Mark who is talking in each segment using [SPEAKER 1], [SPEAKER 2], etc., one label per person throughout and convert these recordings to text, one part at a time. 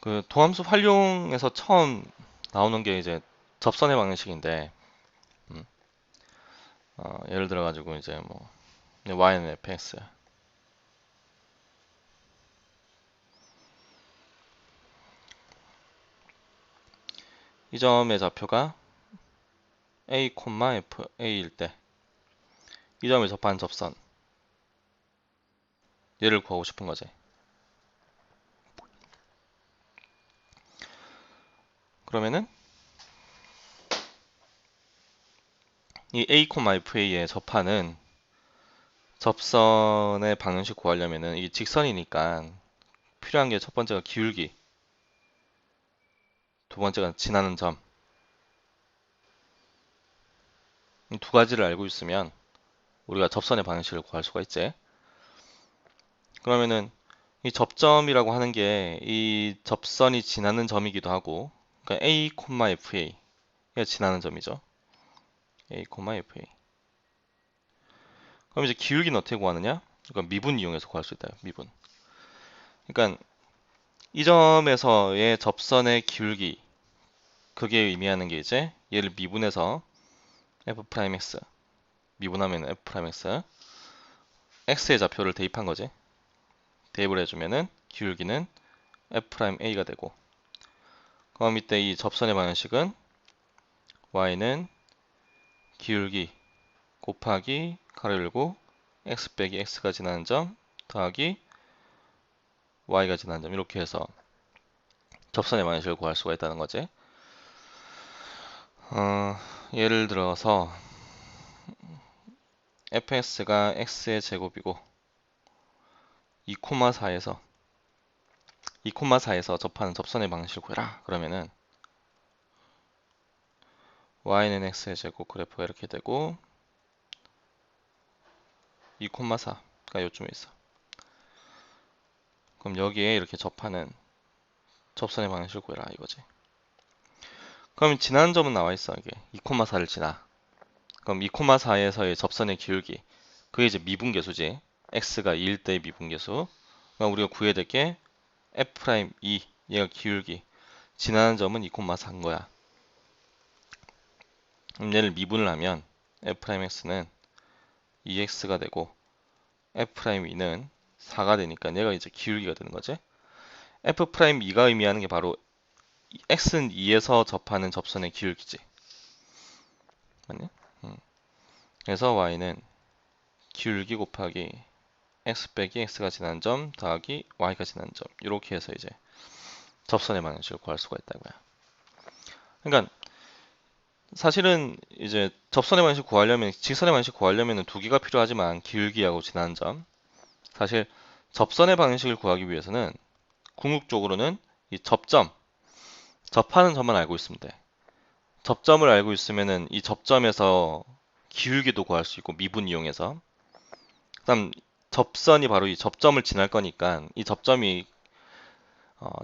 [SPEAKER 1] 그 도함수 활용에서 처음 나오는 게 이제 접선의 방정식인데, 음, 예를 들어 가지고 이제 뭐 y는 fx, 이 점의 좌표가 a, f, a일 때 이 점을 접하는 접선, 얘를 구하고 싶은 거지. 그러면은 이 a, fa에 접하는 접선의 방정식 구하려면은 이게 직선이니까 필요한 게 첫 번째가 기울기, 두 번째가 지나는 점. 이 두 가지를 알고 있으면 우리가 접선의 방정식을 구할 수가 있지. 그러면은 이 접점이라고 하는 게 이 접선이 지나는 점이기도 하고, 그러니까 a, fa가 지나는 점이죠. a, fa. 그럼 이제 기울기는 어떻게 구하느냐? 이건 미분 이용해서 구할 수 있다. 미분. 그러니까 이 점에서의 접선의 기울기, 그게 의미하는 게 이제 얘를 미분해서 f'x, 미분하면 f'x, x의 좌표를 대입한 거지. 대입을 해주면은 기울기는 f'a가 되고, 그럼 이때 이 접선의 방정식은 y는 기울기 곱하기 가로 열고 x 빼기 x가 지나는 점 더하기 y가 지나는 점, 이렇게 해서 접선의 방정식을 구할 수가 있다는 거지. 예를 들어서 fx가 x의 제곱이고 2,4에서 2,4에서 접하는 접선의 방식을 구해라. 그러면은 y는 x의 제곱 그래프가 이렇게 되고 2,4가 요쯤에 있어. 그럼 여기에 이렇게 접하는 접선의 방식을 구해라 이거지. 그럼 지나는 점은 나와 있어. 이게 2,4를 지나. 그럼 2,4에서의 접선의 기울기, 그게 이제 미분계수지. x가 2일 때의 미분계수. 그럼 우리가 구해야 될 게 f'2, 얘가 기울기. 지나는 점은 2,4인 거야. 그럼 얘를 미분을 하면 f'x는 2x가 되고 f'2는 4가 되니까 얘가 이제 기울기가 되는 거지. f'2가 의미하는 게 바로 x는 2에서 접하는 접선의 기울기지. 맞니? 그래서 y는 기울기 곱하기 x 빼기 x가 지난 점 더하기 y가 지난 점, 이렇게 해서 이제 접선의 방정식을 구할 수가 있다고요. 그러니까 사실은 이제 접선의 방정식 구하려면, 직선의 방정식 구하려면 두 개가 필요하지만 기울기하고 지난 점, 사실 접선의 방정식을 구하기 위해서는 궁극적으로는 이 접점, 접하는 점만 알고 있으면 돼. 접점을 알고 있으면은 이 접점에서 기울기도 구할 수 있고, 미분 이용해서. 그다음 접선이 바로 이 접점을 지날 거니까 이 접점이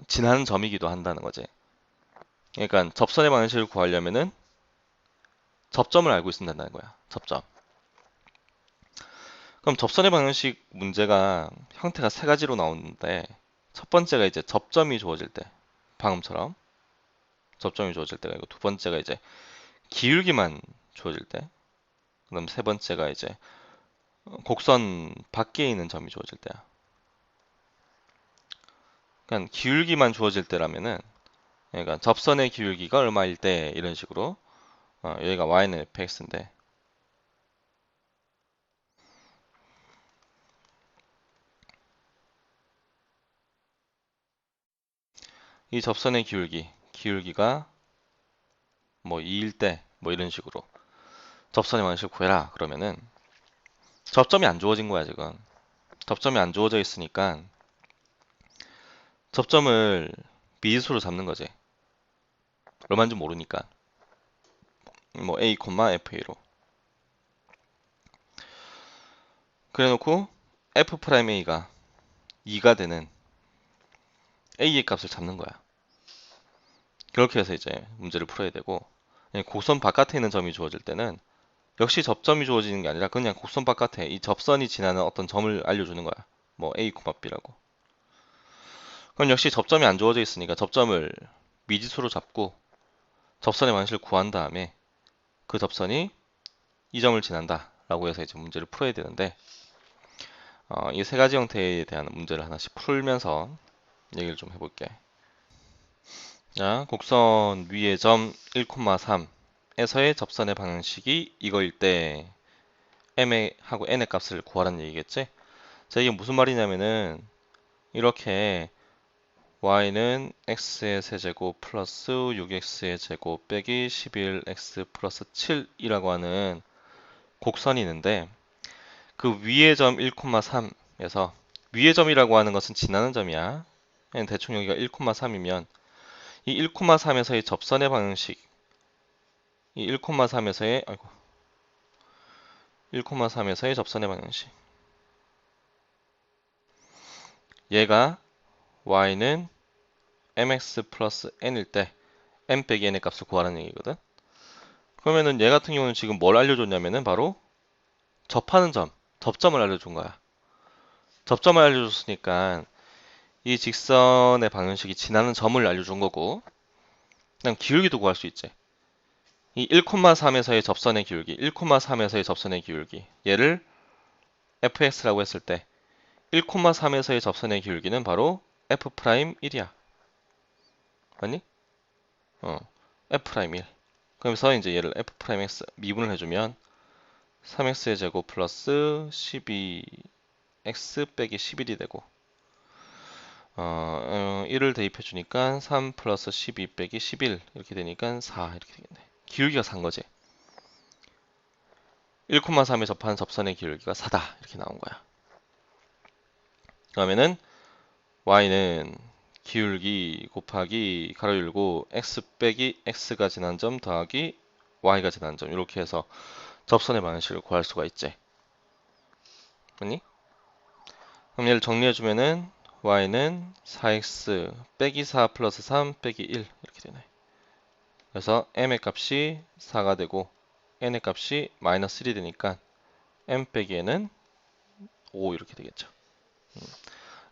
[SPEAKER 1] 지나는 점이기도 한다는 거지. 그러니까 접선의 방정식을 구하려면은 접점을 알고 있어야 된다는 거야. 접점. 그럼 접선의 방정식 문제가 형태가 세 가지로 나오는데, 첫 번째가 이제 접점이 주어질 때, 방금처럼 접점이 주어질 때가 있고, 두 번째가 이제 기울기만 주어질 때, 그다음 세 번째가 이제 곡선 밖에 있는 점이 주어질 때야. 그러니까 기울기만 주어질 때라면은, 그러니까 접선의 기울기가 얼마일 때, 이런 식으로, 여기가 y는 fx인데, 이 접선의 기울기가 뭐 2일 때, 뭐 이런 식으로 접선의 방식을 구해라. 그러면은 접점이 안 주어진 거야, 지금. 접점이 안 주어져 있으니까 접점을 미지수로 잡는 거지. 얼마인지 모르니까. 뭐 a, fa로. 그래 놓고 f'a가 2가 되는 a의 값을 잡는 거야. 그렇게 해서 이제 문제를 풀어야 되고, 곡선 바깥에 있는 점이 주어질 때는 역시 접점이 주어지는 게 아니라 그냥 곡선 바깥에 이 접선이 지나는 어떤 점을 알려주는 거야. 뭐 a, b라고. 그럼 역시 접점이 안 주어져 있으니까 접점을 미지수로 잡고 접선의 방식을 구한 다음에 그 접선이 이 점을 지난다 라고 해서 이제 문제를 풀어야 되는데 이 세 가지 형태에 대한 문제를 하나씩 풀면서 얘기를 좀 해볼게. 자, 곡선 위의 점 1,3에서의 접선의 방식이 이거일 때 m하고 n의 값을 구하라는 얘기겠지? 자, 이게 무슨 말이냐면은 이렇게 y는 x의 세제곱 플러스 6x의 제곱 빼기 11x 플러스 7이라고 하는 곡선이 있는데 그 위의 점 1,3에서 위의 점이라고 하는 것은 지나는 점이야. 대충 여기가 1,3이면 이 1,3에서의 접선의 방식 이 1,3에서의 1,3에서의 접선의 방식 얘가 y는 mx 플러스 n일 때 m 빼기 n의 값을 구하라는 얘기거든. 그러면은 얘 같은 경우는 지금 뭘 알려줬냐면은 바로 접하는 점, 접점을 알려준 거야. 접점을 알려줬으니까 이 직선의 방정식이 지나는 점을 알려준 거고 그냥 기울기도 구할 수 있지. 이 1,3에서의 접선의 기울기, 1,3에서의 접선의 기울기 얘를 fx라고 했을 때 1,3에서의 접선의 기울기는 바로 f'1이야. 맞니? f'1. 그러면서 이제 얘를 f'x 미분을 해주면 3x의 제곱 플러스 12x 빼기 11이 되고 1을 대입해 주니까 3 플러스 12 빼기 11 이렇게 되니까 4 이렇게 되겠네. 기울기가 4인 거지. 1,3에 접하는 접선의 기울기가 4다 이렇게 나온 거야. 그러면은 y는 기울기 곱하기 가로 열고 x 빼기 x가 지난 점 더하기 y가 지난 점 이렇게 해서 접선의 방식을 구할 수가 있지. 그니? 그럼 얘를 정리해주면은 y는 4x 빼기 4 플러스 3 빼기 1 이렇게 되네. 그래서 m의 값이 4가 되고 n의 값이 마이너스 1이 되니까 m 빼기 n은 5 이렇게 되겠죠.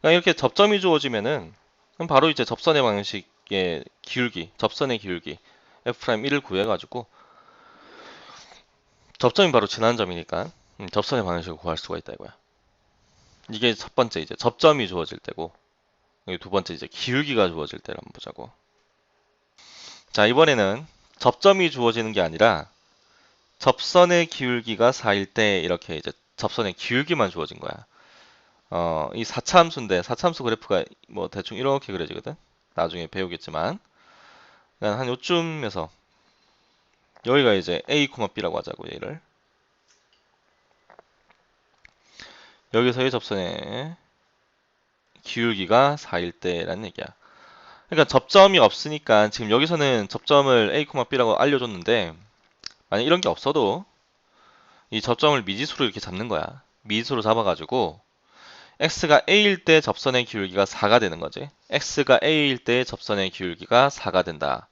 [SPEAKER 1] 그러니까 이렇게 접점이 주어지면은 그럼 바로 이제 접선의 방식의 기울기, 접선의 기울기 f'1을 구해가지고 접점이 바로 지난 점이니까 접선의 방식을 구할 수가 있다 이거야. 이게 첫 번째 이제 접점이 주어질 때고 두 번째 이제 기울기가 주어질 때를 한번 보자고. 자, 이번에는 접점이 주어지는 게 아니라 접선의 기울기가 4일 때 이렇게 이제 접선의 기울기만 주어진 거야. 이 4차 함수인데 4차 함수 그래프가 뭐 대충 이렇게 그려지거든. 나중에 배우겠지만 한 요쯤에서 여기가 이제 A, B라고 하자고 얘를. 여기서의 접선의 기울기가 4일 때라는 얘기야. 그러니까 접점이 없으니까 지금 여기서는 접점을 A, B라고 알려줬는데 만약 이런 게 없어도 이 접점을 미지수로 이렇게 잡는 거야. 미지수로 잡아가지고 x가 a일 때 접선의 기울기가 4가 되는 거지. x가 a일 때 접선의 기울기가 4가 된다.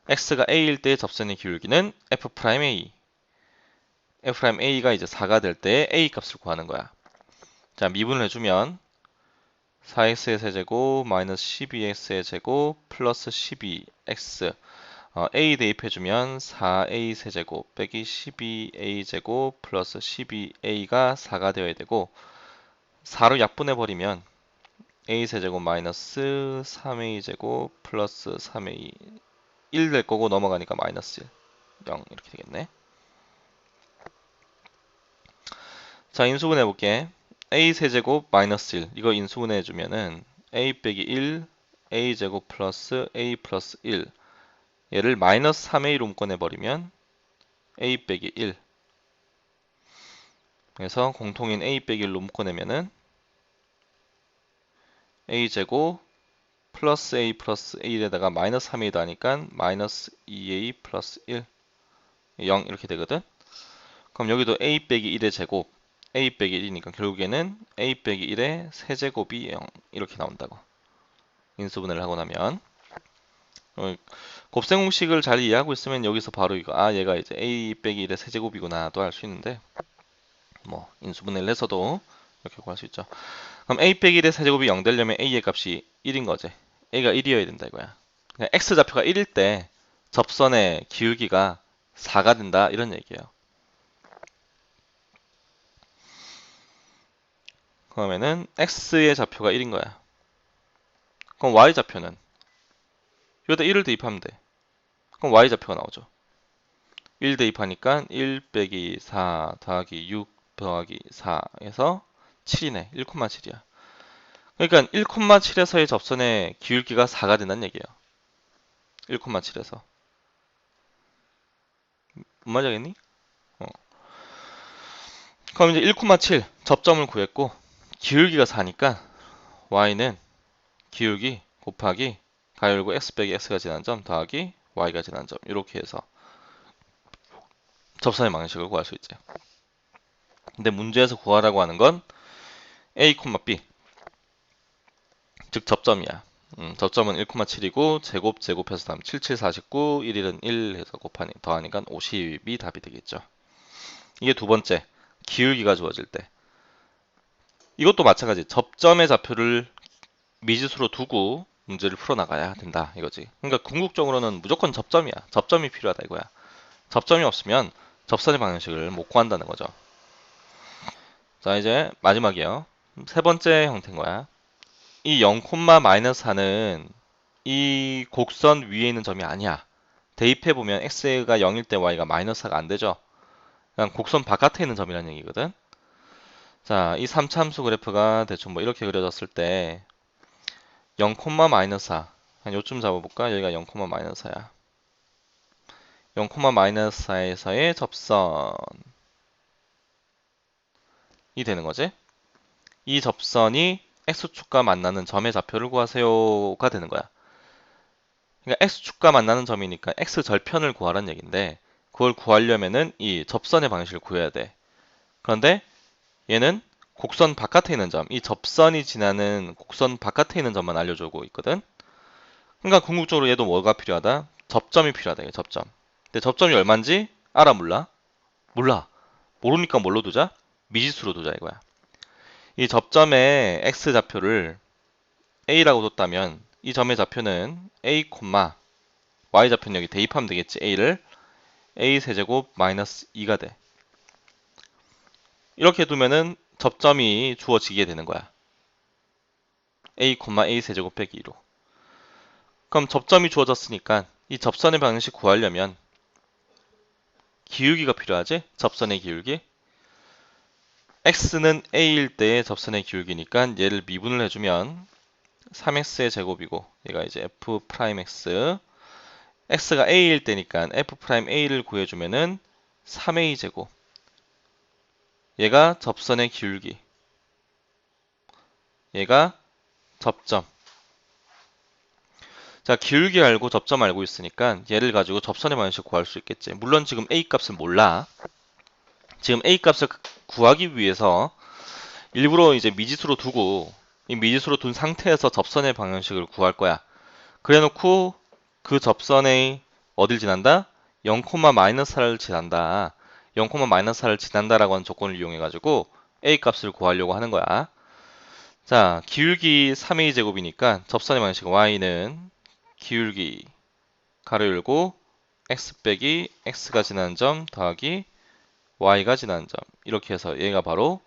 [SPEAKER 1] x가 a일 때 접선의 기울기는 f'A. f'A가 이제 4가 될 때 a 값을 구하는 거야. 자, 미분을 해주면 4x의 세제곱 마이너스 12x의 제곱 플러스 12x a 대입해주면 4a 세제곱 빼기 12a 제곱 플러스 12a가 4가 되어야 되고 4로 약분해버리면 a 세제곱 마이너스 3a 제곱 플러스 3a 1 될 거고 넘어가니까 마이너스 1 0 이렇게 되겠네. 자, 인수분해 볼게. a 세제곱 마이너스 1 이거 인수분해 해주면은 a 빼기 1 a 제곱 플러스 a 플러스 1 얘를 마이너스 3a로 묶어내버리면 a 빼기 1 그래서 공통인 a 빼기 1로 묶어내면은 a 제곱 플러스 a 플러스 1에다가 마이너스 3a 더하니까 마이너스 2a 플러스 1 0 이렇게 되거든. 그럼 여기도 a 빼기 1의 제곱 a 빼기 1이니까 결국에는 a 빼기 1의 세제곱이 0 이렇게 나온다고. 인수분해를 하고 나면 곱셈 공식을 잘 이해하고 있으면 여기서 바로 이거 얘가 이제 a 빼기 1의 세제곱이구나 또 알 수 있는데 뭐 인수분해를 해서도 이렇게 구할 수 있죠. 그럼 a 빼기 1의 세제곱이 0 되려면 a의 값이 1인 거지. a가 1이어야 된다 이거야. 그냥 x좌표가 1일 때 접선의 기울기가 4가 된다 이런 얘기예요. 그러면은 x의 좌표가 1인 거야. 그럼 y좌표는 여기다 1을 대입하면 돼. 그럼 y좌표가 나오죠. 1 대입하니까 1 빼기 4 더하기 6 더하기 4에서 7이네. 1,7이야. 그러니까 1,7에서의 접선의 기울기가 4가 된다는 얘기예요. 1,7에서. 뭔 말인지 알겠니? 그럼 이제 1,7 접점을 구했고 기울기가 4니까 y는 기울기 곱하기 가로 열고 x 빼기 x가 지난 점 더하기 y가 지난 점 이렇게 해서 접선의 방정식을 구할 수 있지. 근데 문제에서 구하라고 하는 건 a, b 즉 접점이야. 접점은 1,7이고 제곱해서 다음 7, 7, 49, 1, 1은 1 해서 곱하니 더하니까 50이 답이 되겠죠. 이게 두 번째 기울기가 주어질 때 이것도 마찬가지 접점의 좌표를 미지수로 두고 문제를 풀어나가야 된다 이거지. 그러니까 궁극적으로는 무조건 접점이야. 접점이 필요하다 이거야. 접점이 없으면 접선의 방정식을 못 구한다는 거죠. 자 이제 마지막이에요. 세 번째 형태인 거야. 이 0,-4는 이 곡선 위에 있는 점이 아니야. 대입해보면 x가 0일 때 y가 -4가 안 되죠. 그냥 곡선 바깥에 있는 점이라는 얘기거든. 자, 이 3차함수 그래프가 대충 뭐 이렇게 그려졌을 때 0,-4 한 요쯤 잡아볼까? 여기가 0,-4야. 0,-4에서의 접선이 되는 거지. 이 접선이 x축과 만나는 점의 좌표를 구하세요가 되는 거야. 그러니까 x축과 만나는 점이니까 x절편을 구하라는 얘기인데 그걸 구하려면은 이 접선의 방식을 구해야 돼. 그런데 얘는 곡선 바깥에 있는 점, 이 접선이 지나는 곡선 바깥에 있는 점만 알려주고 있거든. 그러니까 궁극적으로 얘도 뭐가 필요하다? 접점이 필요하다. 이게 접점. 근데 접점이 얼마인지 알아 몰라? 몰라. 모르니까 뭘로 두자? 미지수로 두자 이거야. 이 접점의 x좌표를 a라고 뒀다면 이 점의 좌표는 a, y좌표는 여기 대입하면 되겠지. a를 a 세제곱 마이너스 2가 돼. 이렇게 두면은 접점이 주어지게 되는 거야. a, a 세제곱 빼기 2로. 그럼 접점이 주어졌으니까 이 접선의 방식 구하려면 기울기가 필요하지? 접선의 기울기. x는 a일 때의 접선의 기울기니까 얘를 미분을 해주면 3x의 제곱이고 얘가 이제 f'x x가 a일 때니까 f'a를 구해주면은 3a 제곱 얘가 접선의 기울기 얘가 접점. 자, 기울기 알고 접점 알고 있으니까 얘를 가지고 접선의 방식 구할 수 있겠지. 물론 지금 a 값을 몰라. 지금 a 값을 구하기 위해서 일부러 이제 미지수로 두고 이 미지수로 둔 상태에서 접선의 방정식을 구할 거야. 그래 놓고 그 접선의 어딜 지난다? 0,-4를 지난다. 0,-4를 지난다라고 하는 조건을 이용해 가지고 a 값을 구하려고 하는 거야. 자, 기울기 3a 제곱이니까 접선의 방식 y는 기울기 가로 열고 x 빼기 x가 지나는 점 더하기 y가 지나는 점 이렇게 해서 얘가 바로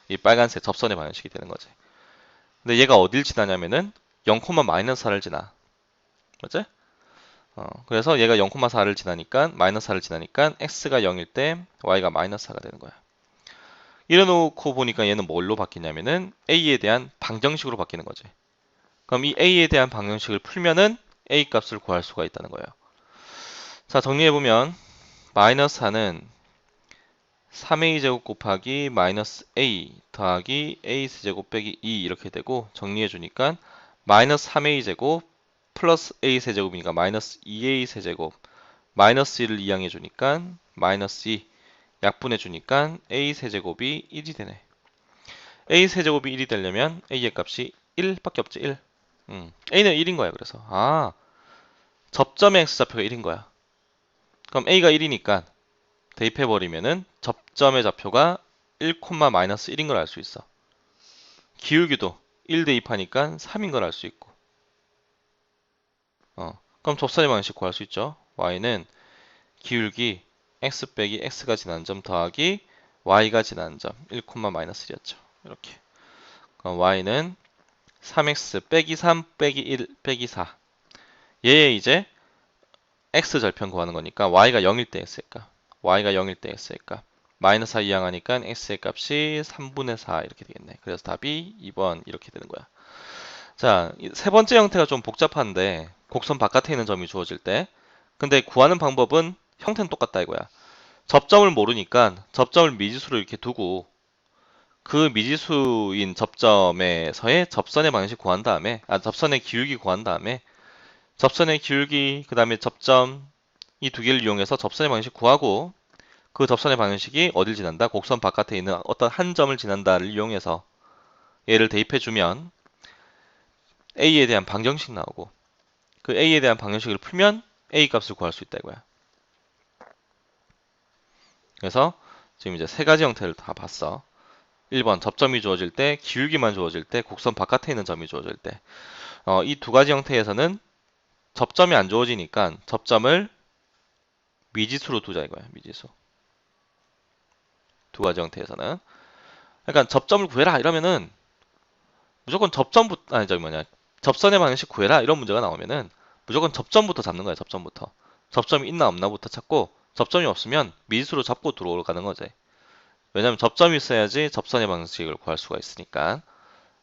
[SPEAKER 1] 이 빨간색 접선의 방정식이 되는 거지. 근데 얘가 어딜 지나냐면은 0,-4를 지나. 맞지? 그래서 얘가 0,4를 지나니까 -4를 지나니까 x가 0일 때 y가 -4가 되는 거야. 이래놓고 보니까 얘는 뭘로 바뀌냐면은 a에 대한 방정식으로 바뀌는 거지. 그럼 이 a에 대한 방정식을 풀면은 a 값을 구할 수가 있다는 거예요. 자, 정리해보면 -4는 3a 제곱 곱하기 -a 더하기 a 세제곱 빼기 2 이렇게 되고 정리해주니까 -3a 제곱 플러스 a 세제곱이니까 -2a 세제곱 마이너스 1을 이항해주니까 -2 약분해주니까 a 세제곱이 1이 되네. a 세제곱이 1이 되려면 a의 값이 1밖에 없지 1. a는 1인 거야. 그래서 접점의 x좌표가 1인 거야. 그럼 a가 1이니까 대입해버리면은 접점의 좌표가 1, -1인 걸 알 수 있어. 기울기도 1 대입하니까 3인 걸 알 수 있고. 그럼 접선의 방식 구할 수 있죠. y는 기울기 x 빼기 x가 지난 점 더하기 y가 지난 점 1, 마이너스 1이었죠. 이렇게. 그럼 y는 3x 빼기 3 빼기 1 빼기 4. 얘 이제 x 절편 구하는 거니까 y가 0일 때 x의 값. y가 0일 때 x의 값. 마이너스 4 이항하니까 x의 값이 3분의 4 이렇게 되겠네. 그래서 답이 2번 이렇게 되는 거야. 자, 세 번째 형태가 좀 복잡한데 곡선 바깥에 있는 점이 주어질 때 근데 구하는 방법은 형태는 똑같다 이거야. 접점을 모르니까 접점을 미지수로 이렇게 두고 그 미지수인 접점에서의 접선의 방식 구한 다음에 접선의 기울기 구한 다음에 접선의 기울기 그 다음에 접점 이 두 개를 이용해서 접선의 방식 구하고 그 접선의 방식이 어딜 지난다? 곡선 바깥에 있는 어떤 한 점을 지난다를 이용해서 얘를 대입해주면 A에 대한 방정식 나오고 그 A에 대한 방정식을 풀면 A 값을 구할 수 있다 이거야. 그래서 지금 이제 세 가지 형태를 다 봤어. 1번 접점이 주어질 때, 기울기만 주어질 때, 곡선 바깥에 있는 점이 주어질 때. 이 두 가지 형태에서는 접점이 안 주어지니까 접점을 미지수로 두자 이거야. 미지수. 두 가지 형태에서는. 그러니까 접점을 구해라 이러면은 무조건 접점부터 아니 저기 뭐냐 접선의 방식 구해라 이런 문제가 나오면은 무조건 접점부터 잡는 거야. 접점부터. 접점이 있나 없나부터 찾고 접점이 없으면 미지수로 잡고 들어가는 거지. 왜냐면 접점이 있어야지 접선의 방식을 구할 수가 있으니까.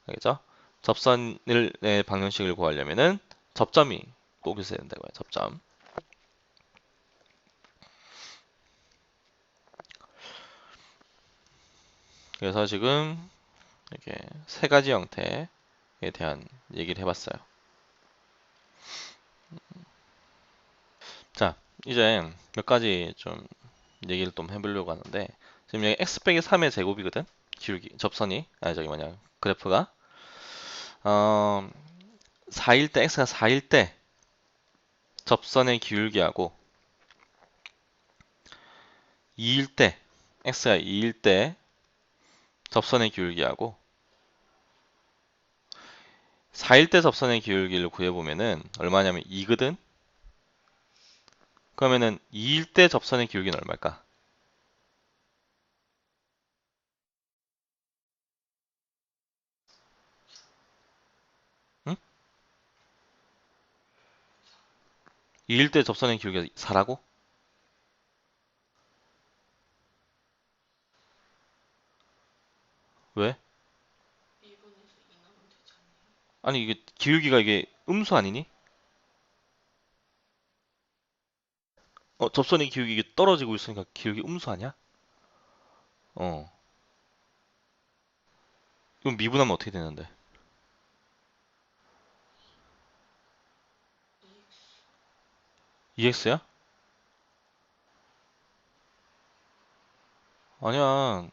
[SPEAKER 1] 알겠죠? 접선의 방정식을 구하려면은 접점이 꼭 있어야 된다고요. 접점. 그래서 지금 이렇게 세 가지 형태에 대한 얘기를 해봤어요. 자, 이제 몇 가지 좀 얘기를 좀 해보려고 하는데 지금 여기 x 빼기 3의 제곱이거든. 기울기 접선이 아니 저기 뭐냐 그래프가 4일 때 x가 4일 때 접선의 기울기하고 2일 때 x가 2일 때 접선의 기울기하고 4일 때 접선의 기울기를 구해보면은 얼마냐면 2거든? 그러면은 2일 때 접선의 기울기는 얼마일까? 응? 2일 때 접선의 기울기가 4라고? 왜? 아니 이게 기울기가 이게 음수 아니니? 접선의 기울기 이게 떨어지고 있으니까 기울기 음수 아니야? 어. 그럼 미분하면 어떻게 되는데? EX야? 아니야.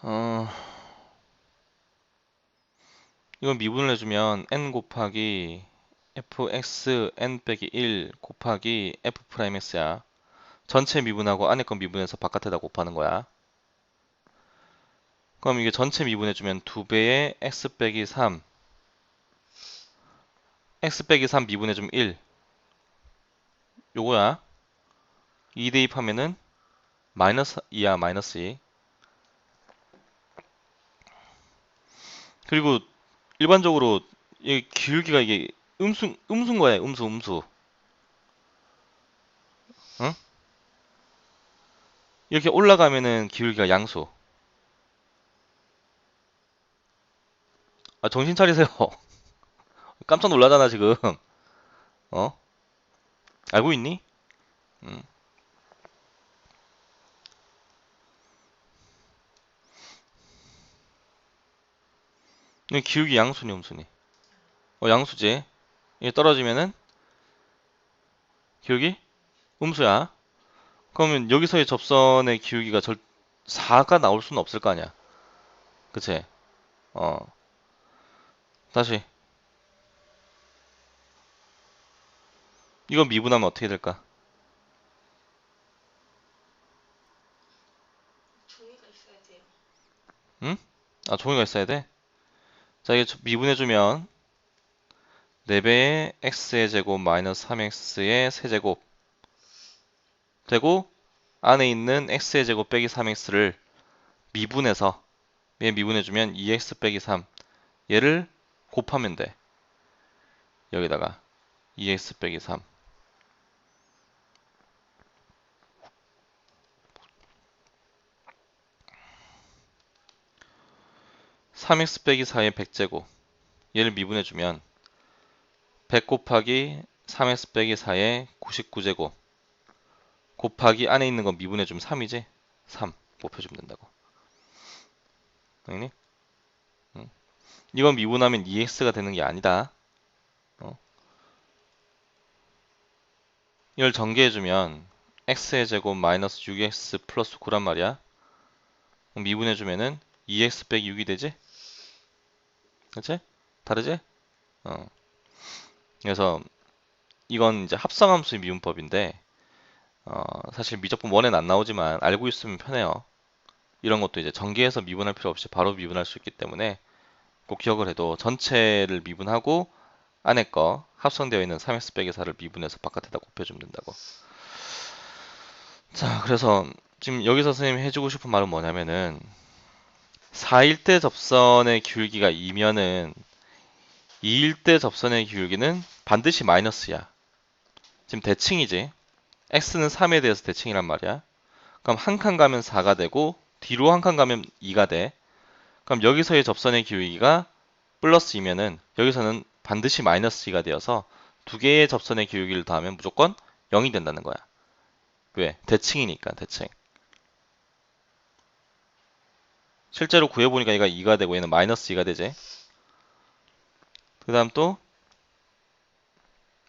[SPEAKER 1] 어, 이건 미분을 해주면 n 곱하기 fx n 빼기 1 곱하기 f 프라임 x야. 전체 미분하고 안에 건 미분해서 바깥에다 곱하는 거야. 그럼 이게 전체 미분해주면 2배의 x 빼기 3 x 빼기 3 미분해주면 1 요거야. 2 대입하면은 마이너스 2야 마이너스 2. 그리고 일반적으로 이 기울기가 이게 음수인 거야. 음수. 응? 이렇게 올라가면은 기울기가 양수. 정신 차리세요. 깜짝 놀라잖아 지금. 어? 알고 있니? 음. 이 기울기 양수니 음수니? 양수지. 이게 떨어지면은 기울기 음수야. 그러면 여기서의 접선의 기울기가 4가 나올 수는 없을 거 아니야. 그치? 어. 다시. 이거 미분하면 어떻게 될까? 응? 아, 종이가 있어야 돼? 자, 이게 미분해주면 4배의 x의 제곱 마이너스 3x의 세제곱 되고 안에 있는 x의 제곱 빼기 3x를 미분해서 얘 미분해주면 2x 빼기 3 얘를 곱하면 돼. 여기다가 2x 빼기 3 3x 빼기 4의 100제곱 얘를 미분해주면 100 곱하기 3x 빼기 4의 99제곱 곱하기 안에 있는 거 미분해주면 3이지? 3 곱해주면 된다고. 알겠니? 응. 이건 미분하면 2x가 되는 게 아니다. 이걸 전개해주면 x의 제곱 마이너스 6x 플러스 9란 말이야. 미분해주면은 2x 빼기 6이 되지? 그치? 다르지? 어. 그래서 이건 이제 합성함수의 미분법인데 사실 미적분 원에는 안 나오지만 알고 있으면 편해요. 이런 것도 이제 전개해서 미분할 필요 없이 바로 미분할 수 있기 때문에 꼭 기억을 해도 전체를 미분하고 안에 거 합성되어 있는 3x 빼기 4를 미분해서 바깥에다 곱해주면 된다고. 자, 그래서 지금 여기서 선생님이 해주고 싶은 말은 뭐냐면은 4일대 접선의 기울기가 2면은 2일대 접선의 기울기는 반드시 마이너스야. 지금 대칭이지. x는 3에 대해서 대칭이란 말이야. 그럼 한 칸 가면 4가 되고 뒤로 한 칸 가면 2가 돼. 그럼 여기서의 접선의 기울기가 플러스 2면은 여기서는 반드시 마이너스 2가 되어서 두 개의 접선의 기울기를 더하면 무조건 0이 된다는 거야. 왜? 대칭이니까 대칭. 실제로 구해보니까 얘가 2가 되고 얘는 마이너스 2가 되지. 그 다음 또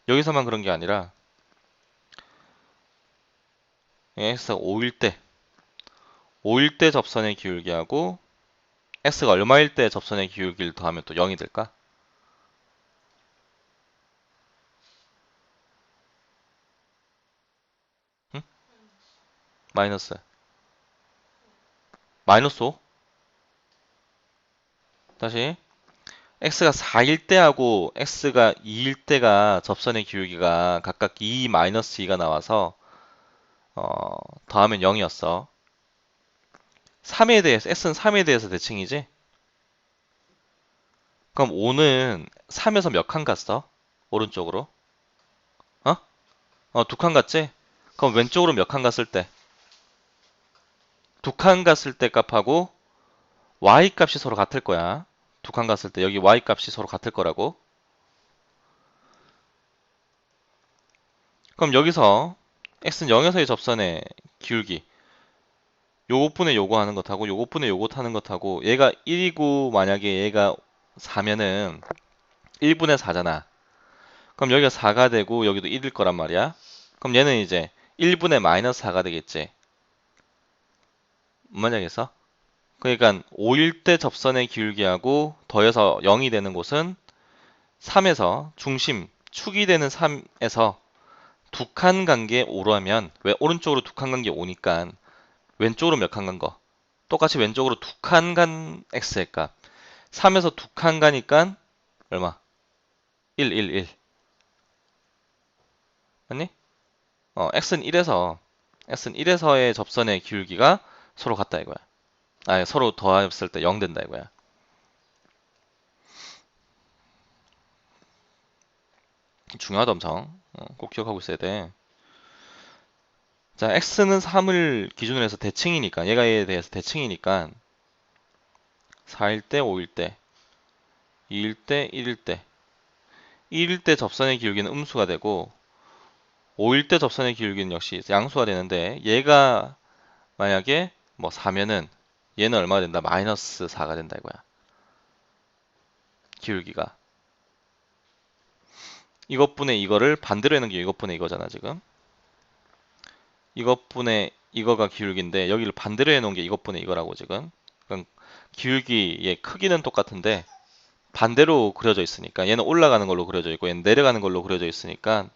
[SPEAKER 1] 여기서만 그런 게 아니라 x가 5일 때 접선의 기울기하고 x가 얼마일 때 접선의 기울기를 더하면 또 0이 될까? 응? 마이너스 마이너스 5? 다시 x가 4일 때하고 x가 2일 때가 접선의 기울기가 각각 2 마이너스 2가 나와서 더하면 0이었어. 3에 대해서 x는 3에 대해서 대칭이지? 그럼 5는 3에서 몇 칸 갔어? 오른쪽으로? 어? 2칸 갔지? 그럼 왼쪽으로 몇 칸 갔을 때? 2칸 갔을 때 값하고 y 값이 서로 같을 거야. 2칸 갔을 때 여기 y 값이 서로 같을 거라고. 그럼 여기서 x는 0에서의 접선의 기울기 요것분의 요거 하는 것하고 요것분의 요것 하는 것하고 얘가 1이고 만약에 얘가 4면은 1분의 4잖아. 그럼 여기가 4가 되고 여기도 1일 거란 말이야. 그럼 얘는 이제 1분의 마이너스 4가 되겠지. 뭔 말인지 알겠어? 그러니까 5일 때 접선의 기울기하고 더해서 0이 되는 곳은 3에서 중심, 축이 되는 3에서 두 칸 간 게 5로 하면 왜 오른쪽으로 두 칸 간 게 5니까 왼쪽으로 몇 칸 간 거? 똑같이 왼쪽으로 두 칸 간 x의 값. 3에서 두 칸 가니까 얼마? 1. 맞니? x는 1에서의 접선의 기울기가 서로 같다 이거야. 아, 서로 더했을 때 0 된다 이거야. 중요하다 엄청. 꼭 기억하고 있어야 돼. 자, x는 3을 기준으로 해서 대칭이니까 얘가에 대해서 대칭이니까 4일 때, 5일 때, 2일 때, 1일 때 1일 때 접선의 기울기는 음수가 되고 5일 때 접선의 기울기는 역시 양수가 되는데 얘가 만약에 뭐 4면은 얘는 얼마가 된다? 마이너스 4가 된다 이거야. 기울기가. 이것분의 이거를 반대로 해놓은 게 이것분의 이거잖아 지금. 이것분의 이거가 기울기인데 여기를 반대로 해놓은 게 이것분의 이거라고 지금. 그러니까 기울기의 크기는 똑같은데 반대로 그려져 있으니까 얘는 올라가는 걸로 그려져 있고 얘는 내려가는 걸로 그려져 있으니까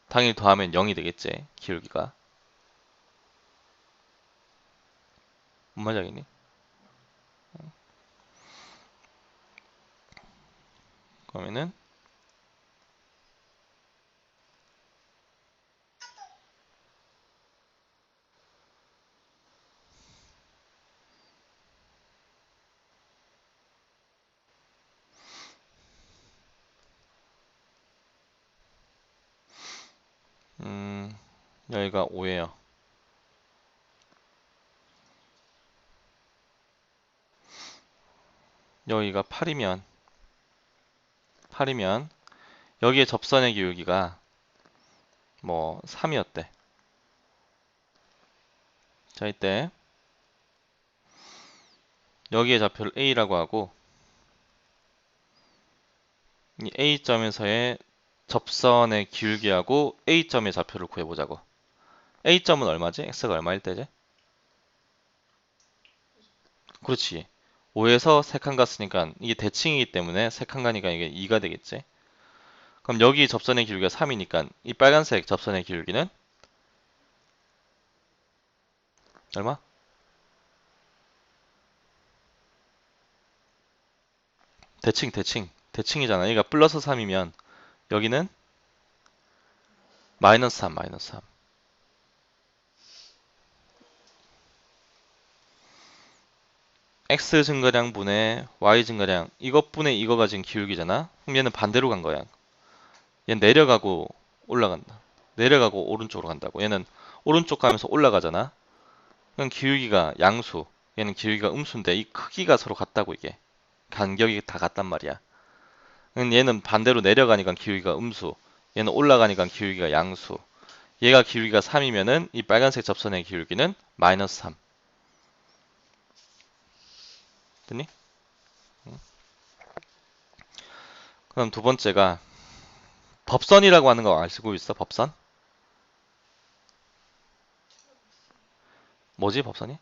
[SPEAKER 1] 당연히 더하면 0이 되겠지 기울기가. 뭔 말이겠니? 그러면은 여기가 5예요. 여기가 8이면 여기에 접선의 기울기가 뭐 3이었대. 자, 이때 여기에 좌표를 A라고 하고 이 A점에서의 접선의 기울기하고 A점의 좌표를 구해보자고. A점은 얼마지? X가 얼마일 때지? 그렇지. 5에서 3칸 갔으니까 이게 대칭이기 때문에 3칸 가니까 이게 2가 되겠지. 그럼 여기 접선의 기울기가 3이니까 이 빨간색 접선의 기울기는 얼마? 대칭이잖아. 얘가 플러스 3이면 여기는 마이너스 3, 마이너스 3. x 증가량 분의 y 증가량 이것분의 이거가 지금 기울기잖아. 그럼 얘는 반대로 간 거야. 얘는 내려가고 올라간다. 내려가고 오른쪽으로 간다고. 얘는 오른쪽 가면서 올라가잖아. 그럼 기울기가 양수, 얘는 기울기가 음수인데 이 크기가 서로 같다고 이게. 간격이 다 같단 말이야. 그럼 얘는 반대로 내려가니까 기울기가 음수, 얘는 올라가니까 기울기가 양수. 얘가 기울기가 3이면은 이 빨간색 접선의 기울기는 마이너스 3. 됐니? 그럼 두 번째가 법선이라고 하는 거 알고 있어? 법선? 뭐지 법선이?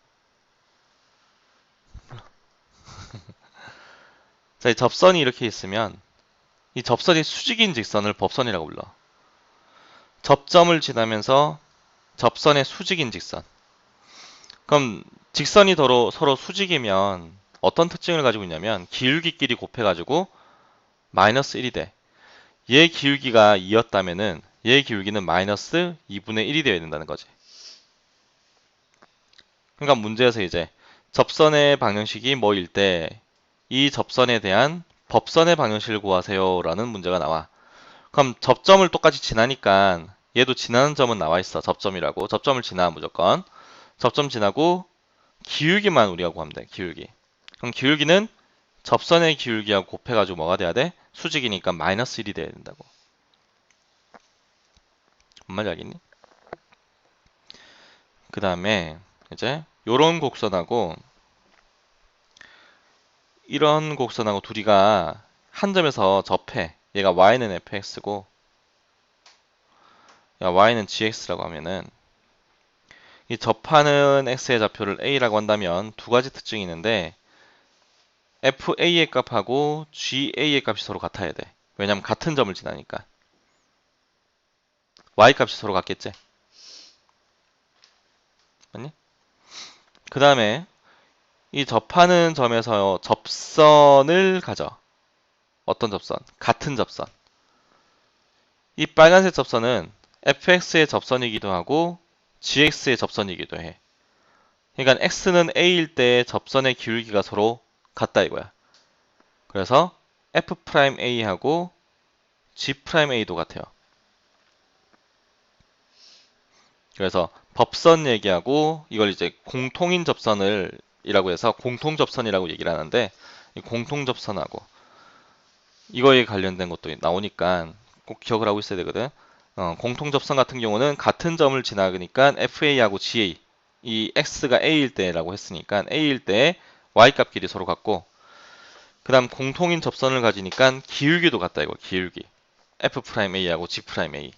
[SPEAKER 1] 자, 이 접선이 이렇게 있으면 이 접선이 수직인 직선을 법선이라고 불러. 접점을 지나면서 접선의 수직인 직선. 그럼 직선이 서로 수직이면 어떤 특징을 가지고 있냐면 기울기끼리 곱해가지고 마이너스 1이 돼. 얘 기울기가 2였다면은 얘 기울기는 마이너스 2분의 1이 되어야 된다는 거지. 그러니까 문제에서 이제 접선의 방정식이 뭐일 때 이 접선에 대한 법선의 방정식을 구하세요 라는 문제가 나와. 그럼 접점을 똑같이 지나니까 얘도 지나는 점은 나와 있어. 접점이라고. 접점을 지나 무조건. 접점 지나고 기울기만 우리가 구하면 돼. 기울기. 그럼 기울기는 접선의 기울기하고 곱해가지고 뭐가 돼야 돼? 수직이니까 마이너스 1이 돼야 된다고. 뭔 말인지 알겠니? 그 다음에 이제 요런 곡선하고 이런 곡선하고 둘이가 한 점에서 접해. 얘가 y는 fx고 y는 gx라고 하면은 이 접하는 x의 좌표를 a라고 한다면 두 가지 특징이 있는데 fa의 값하고 ga의 값이 서로 같아야 돼. 왜냐면 같은 점을 지나니까. y 값이 서로 같겠지? 맞니? 그 다음에 이 접하는 점에서 접선을 가져. 어떤 접선? 같은 접선. 이 빨간색 접선은 fx의 접선이기도 하고 gx의 접선이기도 해. 그러니까 x는 a일 때 접선의 기울기가 서로 같다 이거야. 그래서 f'a하고 g'a도 같아요. 그래서 법선 얘기하고 이걸 이제 공통인 접선을 이라고 해서 공통접선이라고 얘기를 하는데 이 공통접선하고 이거에 관련된 것도 나오니까 꼭 기억을 하고 있어야 되거든. 공통접선 같은 경우는 같은 점을 지나가니까 FA하고 GA 이 X가 A일 때라고 했으니까 A일 때 Y값끼리 서로 같고 그 다음 공통인 접선을 가지니까 기울기도 같다 이거 기울기 F'A하고 G'A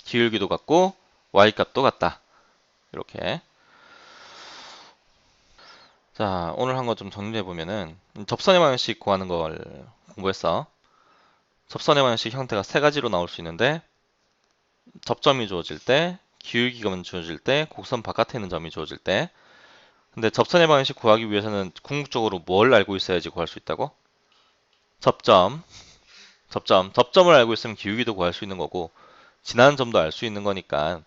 [SPEAKER 1] 기울기도 같고 Y값도 같다 이렇게 자 오늘 한 거 좀 정리해보면은 접선의 방식 구하는 걸 공부했어. 접선의 방식 형태가 세 가지로 나올 수 있는데 접점이 주어질 때, 기울기가 주어질 때, 곡선 바깥에 있는 점이 주어질 때. 근데 접선의 방식 구하기 위해서는 궁극적으로 뭘 알고 있어야지 구할 수 있다고? 접점, 접점을 알고 있으면 기울기도 구할 수 있는 거고 지나는 점도 알 수 있는 거니까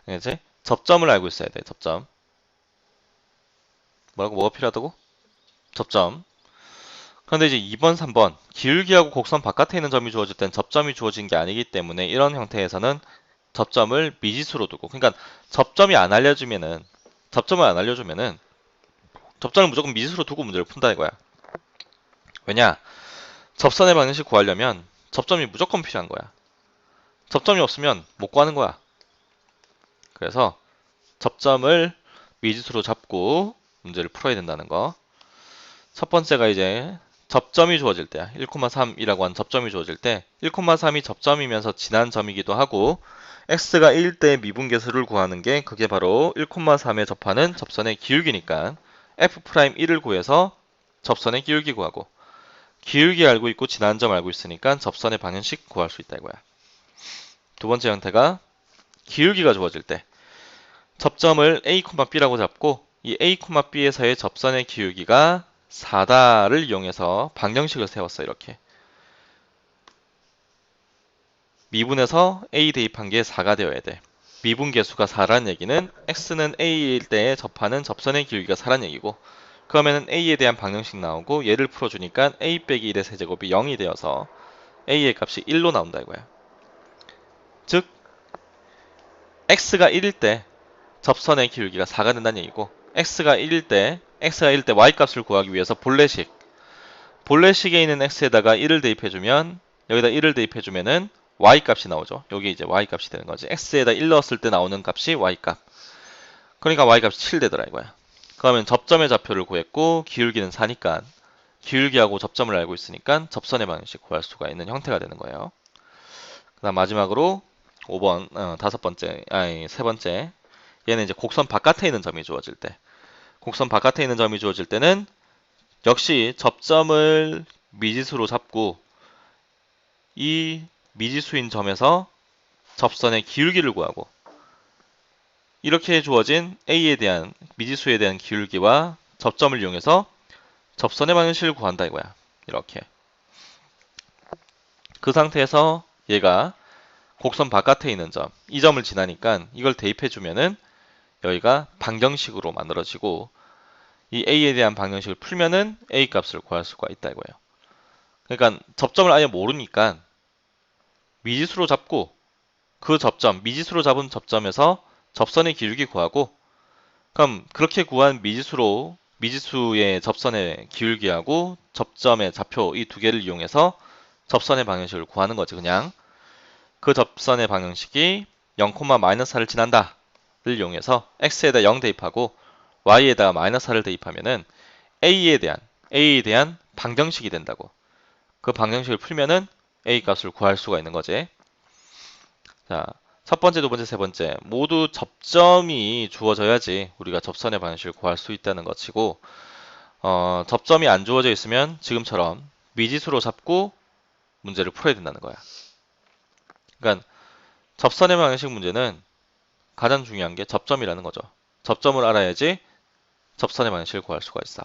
[SPEAKER 1] 이제 접점을 알고 있어야 돼. 접점. 뭐가 필요하다고? 접점. 그런데 이제 2번, 3번 기울기하고 곡선 바깥에 있는 점이 주어질 땐 접점이 주어진 게 아니기 때문에 이런 형태에서는 접점을 미지수로 두고 그러니까 접점을 안 알려주면은 접점을 무조건 미지수로 두고 문제를 푼다 이거야. 왜냐? 접선의 방정식 구하려면 접점이 무조건 필요한 거야. 접점이 없으면 못 구하는 거야. 그래서 접점을 미지수로 잡고 문제를 풀어야 된다는 거. 첫 번째가 이제 접점이 주어질 때야. 1,3이라고 한 접점이 주어질 때 1,3이 접점이면서 지난 점이기도 하고 x가 1일 때 미분계수를 구하는 게 그게 바로 1,3에 접하는 접선의 기울기니까 f'1을 구해서 접선의 기울기 구하고 기울기 알고 있고 지난 점 알고 있으니까 접선의 방정식 구할 수 있다 이거야. 두 번째 형태가 기울기가 주어질 때 접점을 a, b라고 잡고 이 a, b에서의 접선의 기울기가 4다를 이용해서 방정식을 세웠어 이렇게. 미분에서 a 대입한 게 4가 되어야 돼. 미분 계수가 4란 얘기는 x는 a일 때 접하는 접선의 기울기가 4란 얘기고 그러면은 a에 대한 방정식 나오고 얘를 풀어주니까 a 빼기 1의 세제곱이 0이 되어서 a의 값이 1로 나온다 이거야. 즉 x가 1일 때 접선의 기울기가 4가 된다는 얘기고 x가 1일 때 y 값을 구하기 위해서 본래식에 있는 x에다가 1을 대입해주면 여기다 1을 대입해주면은 y 값이 나오죠. 여기 이제 y 값이 되는 거지. x에다 1 넣었을 때 나오는 값이 y 값. 그러니까 y 값이 7 되더라 이거야. 그러면 접점의 좌표를 구했고 기울기는 4니까 기울기하고 접점을 알고 있으니까 접선의 방정식 구할 수가 있는 형태가 되는 거예요. 그다음 마지막으로 5번, 세 번째. 얘는 이제 곡선 바깥에 있는 점이 주어질 때. 곡선 바깥에 있는 점이 주어질 때는 역시 접점을 미지수로 잡고 이 미지수인 점에서 접선의 기울기를 구하고 이렇게 주어진 A에 대한 미지수에 대한 기울기와 접점을 이용해서 접선의 방정식을 구한다 이거야. 이렇게. 그 상태에서 얘가 곡선 바깥에 있는 점, 이 점을 지나니까 이걸 대입해주면은 여기가 방정식으로 만들어지고 이 A에 대한 방정식을 풀면은 A 값을 구할 수가 있다 이거예요. 그러니까 접점을 아예 모르니까 미지수로 잡고 그 접점, 미지수로 잡은 접점에서 접선의 기울기 구하고 그럼 그렇게 구한 미지수의 접선의 기울기하고 접점의 좌표 이 두 개를 이용해서 접선의 방정식을 구하는 거지 그냥. 그 접선의 방정식이 0,-4를 지난다를 이용해서 x에다 0 대입하고 y에다가 -4를 대입하면은 a에 대한 방정식이 된다고. 그 방정식을 풀면은 a 값을 구할 수가 있는 거지. 자, 첫 번째, 두 번째, 세 번째 모두 접점이 주어져야지 우리가 접선의 방정식을 구할 수 있다는 것이고 접점이 안 주어져 있으면 지금처럼 미지수로 잡고 문제를 풀어야 된다는 거야. 그러니까 접선의 방정식 문제는 가장 중요한 게 접점이라는 거죠. 접점을 알아야지 접선의 방정식을 구할 수가 있어.